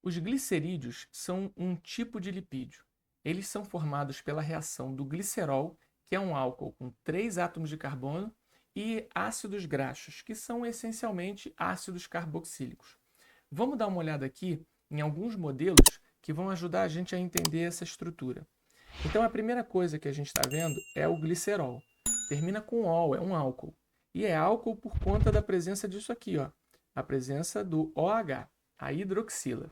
Os glicerídeos são um tipo de lipídio. Eles são formados pela reação do glicerol, que é um álcool com 3 átomos de carbono, e ácidos graxos, que são essencialmente ácidos carboxílicos. Vamos dar uma olhada aqui em alguns modelos que vão ajudar a gente a entender essa estrutura. Então, a primeira coisa que a gente está vendo é o glicerol. Termina com ol, é um álcool. E é álcool por conta da presença disso aqui, ó, a presença do OH, a hidroxila.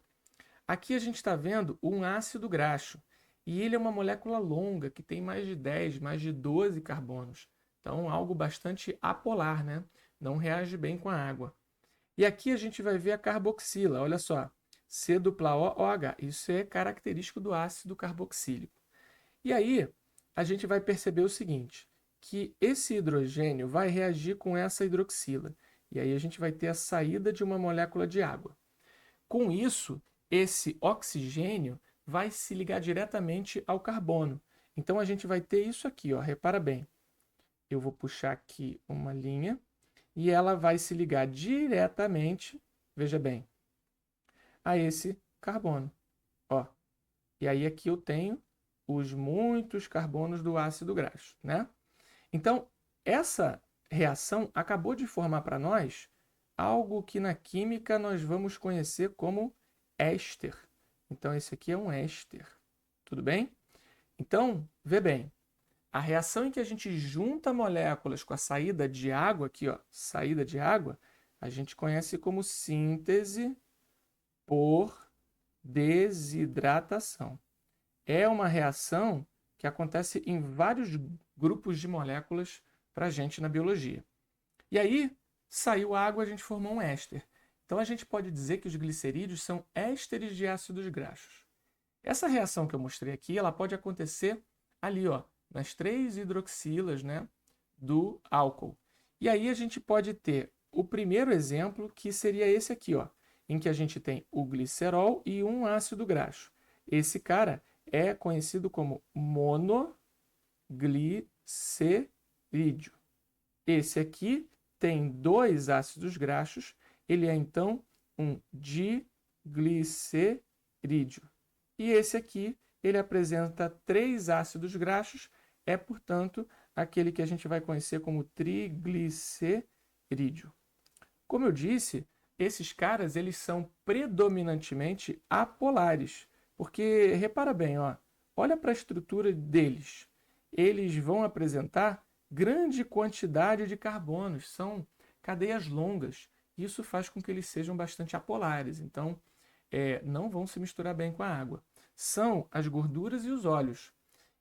Aqui a gente está vendo um ácido graxo, e ele é uma molécula longa, que tem mais de 10, mais de 12 carbonos. Então, algo bastante apolar, né? Não reage bem com a água. E aqui a gente vai ver a carboxila, olha só, C-O-OH. Isso é característico do ácido carboxílico. E aí, a gente vai perceber o seguinte, que esse hidrogênio vai reagir com essa hidroxila. E aí a gente vai ter a saída de uma molécula de água. Com isso, esse oxigênio vai se ligar diretamente ao carbono. Então a gente vai ter isso aqui, ó, repara bem. Eu vou puxar aqui uma linha e ela vai se ligar diretamente, veja bem, a esse carbono. Ó. E aí aqui eu tenho os muitos carbonos do ácido graxo, né? Então, essa reação acabou de formar para nós algo que na química nós vamos conhecer como éster. Então, esse aqui é um éster. Tudo bem? Então, vê bem. A reação em que a gente junta moléculas com a saída de água, aqui, ó, saída de água, a gente conhece como síntese por desidratação. É uma reação que acontece em vários grupos de moléculas para a gente na biologia. E aí, saiu água, a gente formou um éster. Então, a gente pode dizer que os glicerídeos são ésteres de ácidos graxos. Essa reação que eu mostrei aqui, ela pode acontecer ali, ó, nas 3 hidroxilas, né, do álcool. E aí a gente pode ter o primeiro exemplo, que seria esse aqui, ó, em que a gente tem o glicerol e um ácido graxo. Esse cara é conhecido como monoglicerídeo. Esse aqui tem 2 ácidos graxos, ele é então um diglicerídeo. E esse aqui, ele apresenta 3 ácidos graxos, é, portanto, aquele que a gente vai conhecer como triglicerídeo. Como eu disse, esses caras eles são predominantemente apolares, porque repara bem, ó, olha para a estrutura deles. Eles vão apresentar grande quantidade de carbonos, são cadeias longas. Isso faz com que eles sejam bastante apolares, então não vão se misturar bem com a água. São as gorduras e os óleos.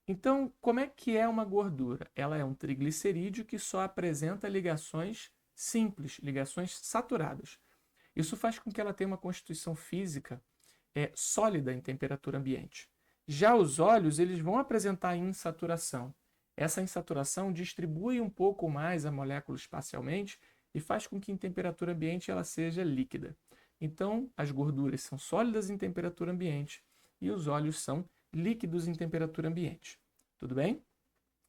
Então, como é que é uma gordura? Ela é um triglicerídeo que só apresenta ligações simples, ligações saturadas. Isso faz com que ela tenha uma constituição física sólida em temperatura ambiente. Já os óleos, eles vão apresentar insaturação. Essa insaturação distribui um pouco mais a molécula espacialmente e faz com que em temperatura ambiente ela seja líquida. Então, as gorduras são sólidas em temperatura ambiente e os óleos são líquidos em temperatura ambiente. Tudo bem?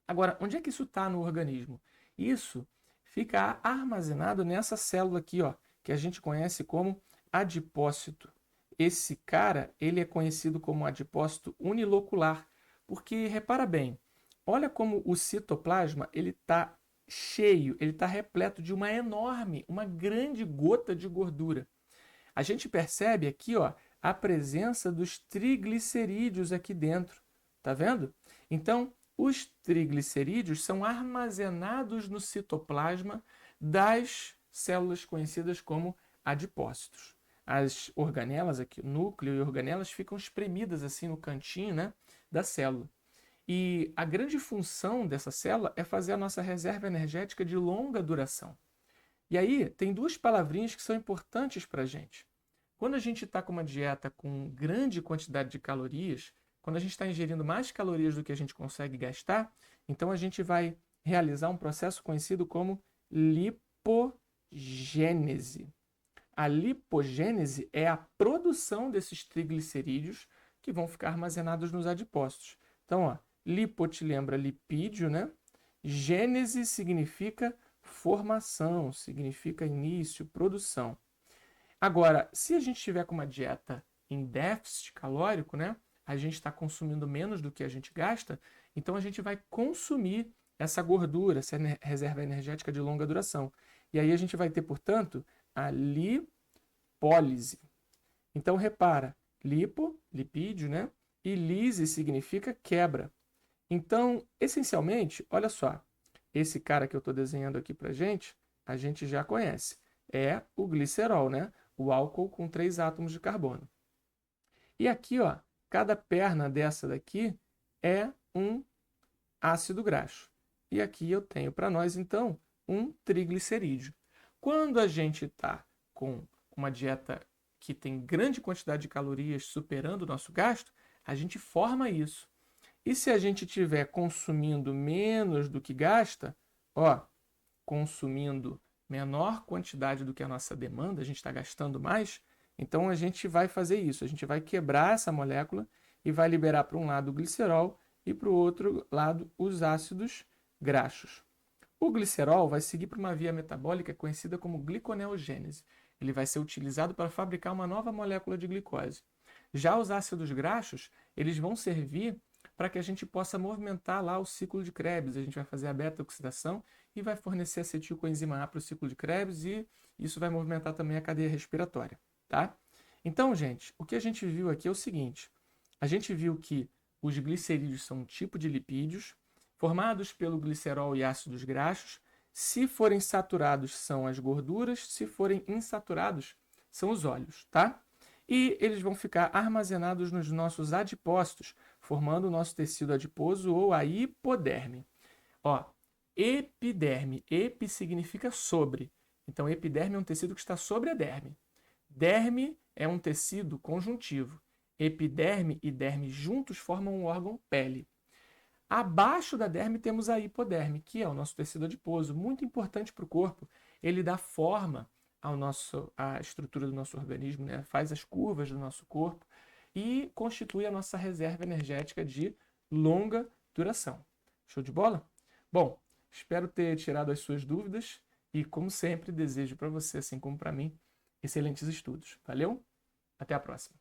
Agora, onde é que isso está no organismo? Isso fica armazenado nessa célula aqui, ó, que a gente conhece como adipócito. Esse cara, ele é conhecido como adipócito unilocular, porque repara bem, olha como o citoplasma ele está cheio, ele está repleto de uma enorme, uma grande gota de gordura. A gente percebe aqui, ó, a presença dos triglicerídeos aqui dentro, tá vendo? Então, os triglicerídeos são armazenados no citoplasma das células conhecidas como adipócitos. As organelas aqui, o núcleo e organelas ficam espremidas assim no cantinho, né, da célula. E a grande função dessa célula é fazer a nossa reserva energética de longa duração. E aí, tem 2 palavrinhas que são importantes para a gente. Quando a gente está com uma dieta com grande quantidade de calorias, quando a gente está ingerindo mais calorias do que a gente consegue gastar, então a gente vai realizar um processo conhecido como lipogênese. A lipogênese é a produção desses triglicerídeos que vão ficar armazenados nos adipócitos. Então, ó, lipo te lembra lipídio, né? Gênese significa formação, significa início, produção. Agora, se a gente tiver com uma dieta em déficit calórico, né? A gente está consumindo menos do que a gente gasta, então a gente vai consumir essa gordura, essa reserva energética de longa duração. E aí a gente vai ter, portanto, a lipólise. Então, repara, lipo, lipídio, né? E lise significa quebra. Então, essencialmente, olha só, esse cara que eu estou desenhando aqui para a gente já conhece. É o glicerol, né? O álcool com 3 átomos de carbono. E aqui, ó, cada perna dessa daqui é um ácido graxo. E aqui eu tenho para nós, então, um triglicerídeo. Quando a gente está com uma dieta que tem grande quantidade de calorias superando o nosso gasto, a gente forma isso. E se a gente estiver consumindo menos do que gasta, ó, consumindo menor quantidade do que a nossa demanda, a gente está gastando mais, então a gente vai fazer isso, a gente vai quebrar essa molécula e vai liberar para um lado o glicerol e para o outro lado os ácidos graxos. O glicerol vai seguir para uma via metabólica conhecida como gliconeogênese. Ele vai ser utilizado para fabricar uma nova molécula de glicose. Já os ácidos graxos, eles vão servir para que a gente possa movimentar lá o ciclo de Krebs. A gente vai fazer a beta-oxidação e vai fornecer acetilcoenzima A para o ciclo de Krebs e isso vai movimentar também a cadeia respiratória, tá? Então, gente, o que a gente viu aqui é o seguinte. A gente viu que os glicerídeos são um tipo de lipídios formados pelo glicerol e ácidos graxos. Se forem saturados, são as gorduras. Se forem insaturados, são os óleos, tá? E eles vão ficar armazenados nos nossos adipócitos, formando o nosso tecido adiposo ou a hipoderme. Ó, epiderme. Epi significa sobre. Então, epiderme é um tecido que está sobre a derme. Derme é um tecido conjuntivo. Epiderme e derme juntos formam um órgão pele. Abaixo da derme temos a hipoderme, que é o nosso tecido adiposo, muito importante para o corpo. Ele dá forma à estrutura do nosso organismo, né? Faz as curvas do nosso corpo e constitui a nossa reserva energética de longa duração. Show de bola? Bom, espero ter tirado as suas dúvidas e, como sempre, desejo para você, assim como para mim, excelentes estudos. Valeu? Até a próxima!